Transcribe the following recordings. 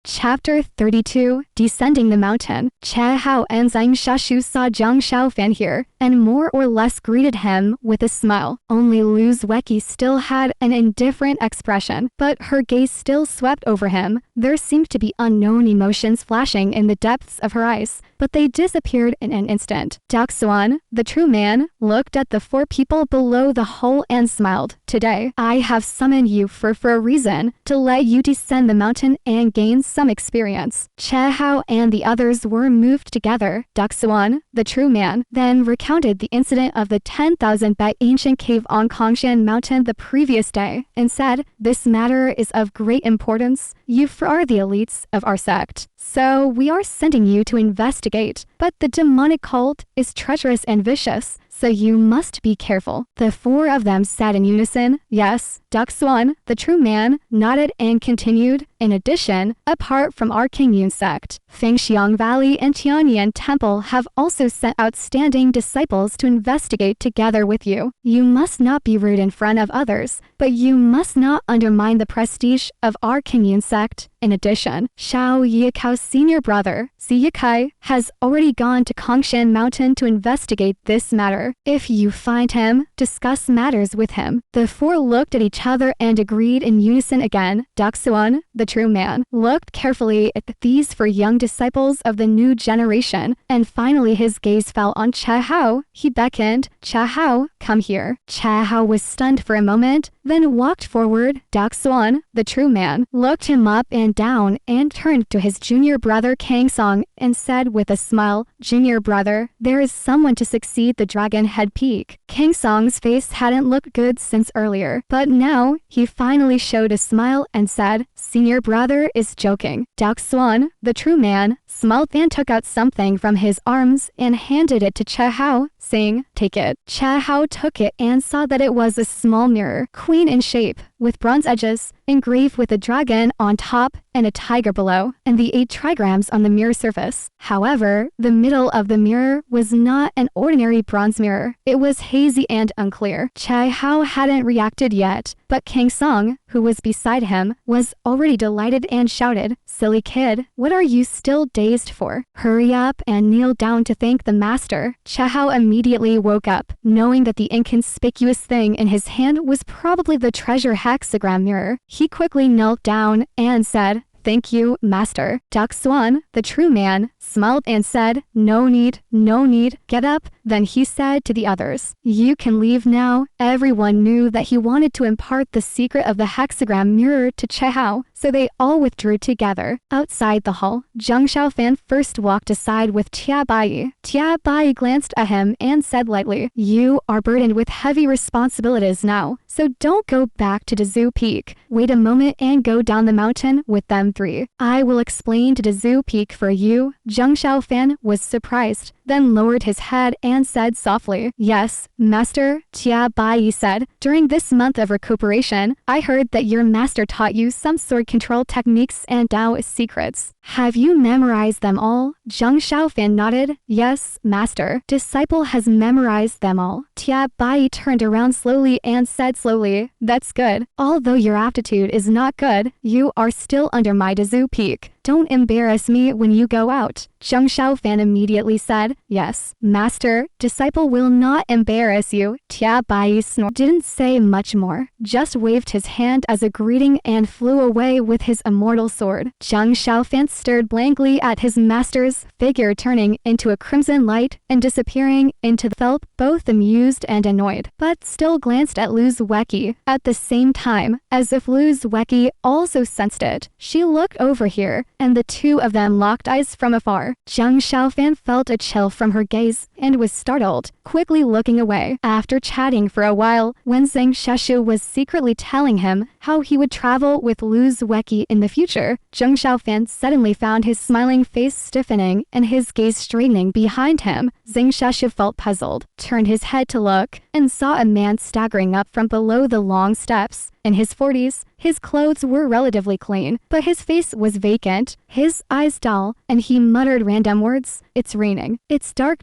Chapter 32, Descending the Mountain. Che Hao and Zhang Xiaofan saw Zhang Xiaofan here, and more or less greeted him with a smile. Only Lu Zueki still had an indifferent expression, but her gaze still swept over him. There seemed to be unknown emotions flashing in the depths of her eyes, but they disappeared in an instant. ZhuXian, the true man, looked at the four people below the hole and smiled. Today, I have summoned you for a reason, to let you descend the mountain and gain some experience. Che Hao and the others were moved together. ZhuXian, the true man, then recounted the incident of the 10,000-bed ancient cave on Qingyun Mountain the previous day, and said, "This matter is of great importance. You are the elites of our sect, so we are sending you to investigate. But the demonic cult is treacherous and vicious, so you must be careful." The four of them said in unison, "Yes." ZhuXian, the true man, nodded and continued, "In addition, apart from our Qingyun Sect, Fengxiang Valley and Tianyin Temple have also sent outstanding disciples to investigate together with you. You must not be rude in front of others, but you must not undermine the prestige of our Qingyun Sect. In addition, Xiao Yikao's senior brother, Ziyikai, has already gone to Qingyun Mountain to investigate this matter. If you find him, discuss matters with him." The four looked at each other and agreed in unison again. ZhuXian, the true man, looked carefully at these four young disciples of the new generation, and finally his gaze fell on Che Hao. He beckoned, "Che Hao, come here." Che Hao was stunned for a moment, then walked forward. ZhuXian, the true man, looked him up and down and turned to his junior brother Kang Song and said with a smile, "Junior brother, there is someone to succeed the Dragon Head Peak." Kang Song's face hadn't looked good since earlier, but now he finally showed a smile and said, "Senior brother is joking." ZhuXian, the true man, smiled and took out something from his arms and handed it to Che Hao, saying, "Take it." Che Hao took it and saw that it was a small mirror, queen in shape, with bronze edges, engraved with a dragon on top and a tiger below, and the 8 trigrams on the mirror surface. However, the middle of the mirror was not an ordinary bronze mirror. It was hazy and unclear. Che Hao hadn't reacted yet, but Kang Song, who was beside him, was already delighted and shouted, "Silly kid, what are you still dazed for? Hurry up and kneel down to thank the master." Che Hao immediately woke up, knowing that the inconspicuous thing in his hand was probably the treasure hexagram mirror. He quickly knelt down and said, "Thank you, master." ZhuXian, the true man, smiled and said, "No need, no need. Get up." Then he said to the others, "You can leave now." Everyone knew that he wanted to impart the secret of the hexagram mirror to Che Hao, so they all withdrew together. Outside the hall, Zhang Xiaofan first walked aside with Tia Bai. Tia Bai glanced at him and said lightly, "You are burdened with heavy responsibilities now, so don't go back to Dezhu Peak. Wait a moment and go down the mountain with them 3. I will explain to Dezhu Peak for you." Zhang Xiaofan was surprised, then lowered his head and said softly, "Yes, master." Tia Bai said, "During this month of recuperation, I heard that your master taught you some sword control techniques and Taoist secrets. Have you memorized them all?" Zhang Xiaofan nodded. "Yes, master." Disciple has memorized them all. Tia Bai turned around slowly and said slowly, "That's good. Although your aptitude is not good, you are still under my Dezhu Peak. Don't embarrass me when you go out." Zhang Xiaofan immediately said, "Yes, master." Disciple will not embarrass you. Tia Bai didn't say much more, just waved his hand as a greeting and flew away with his immortal sword. Zhang Xiaofan stared blankly at his master's figure turning into a crimson light and disappearing into the felt, both amused and annoyed, but still glanced at Lu Zueki at the same time, as if Lu Zueki also sensed it. She looked over here, and the two of them locked eyes from afar. Zhang Xiaofan felt a chill from her gaze and was startled, quickly looking away. After chatting for a while, when Zhang Xiaofan was secretly telling him how he would travel with Lu Zueki in the future, Zhang Xiaofan suddenly found his smiling face stiffening and his gaze straightening behind him. Zhang Xiaofan felt puzzled, turned his head to look, and saw a man staggering up from below the long steps. In his 40s, his clothes were relatively clean, but his face was vacant, his eyes dull, and he muttered random words. "It's raining. It's dark ...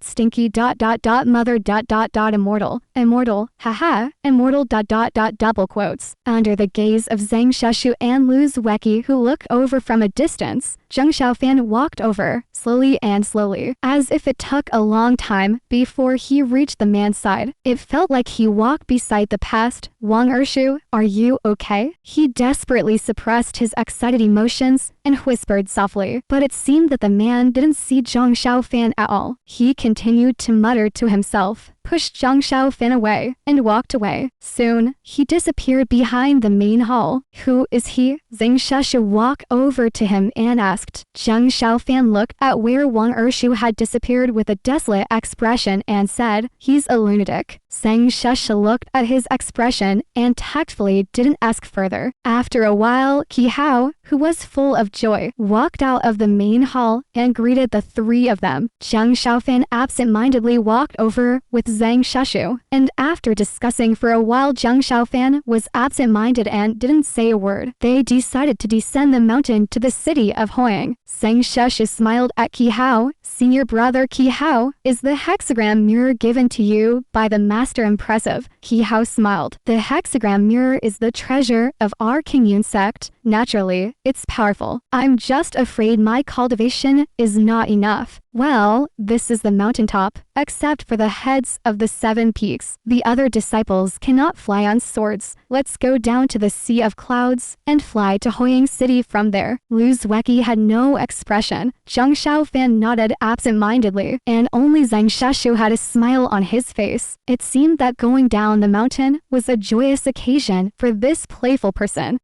stinky ... mother ... immortal." immortal, haha, immortal ... double quotes. Under the gaze of Zhang Xiaofan and Liu Zueki, who look over from a distance, Zhang Xiaofan walked over, slowly and slowly, as if it took a long time before he reached the man's side. It felt like he walked beside the past. Wang Ershu, are you okay? He desperately suppressed his excited emotions and whispered softly, but it seemed that the man didn't see Zhang Xiaofan at all. He continued to mutter to himself, pushed Zhang Xiaofan away, and walked away. Soon, he disappeared behind the main hall. Who is he? Zhang Xiaofan walked over to him and asked. Zhang Xiaofan looked at where Wang Ershu had disappeared with a desolate expression and said, he's a lunatic. Zhang Xiaofan looked at his expression and tactfully didn't ask further. After a while, Qi Hao, who was full of joy, walked out of the main hall and greeted the three of them. Zhang Xiaofan absent-mindedly walked over with Zhang Xiaofan, and after discussing for a while, Zhang Xiaofan was absent-minded and didn't say a word. They decided to descend the mountain to the city of Hoyang. Zhang Xiaofan smiled at Qi Hao. Senior brother Qi Hao, is the hexagram mirror given to you by the master impressive? Qi Hao smiled. The hexagram mirror is the treasure of our Qingyun Sect. Naturally, it's powerful. I'm just afraid my cultivation is not enough. Well, this is the mountaintop, except for the heads of the 7 peaks. The other disciples cannot fly on swords. Let's go down to the Sea of Clouds and fly to Hoyang City from there. Liu Zueki had no expression. Zhang Xiaofan nodded absent-mindedly, and only Zhang Xiaofan had a smile on his face. It seemed that going down the mountain was a joyous occasion for this playful person.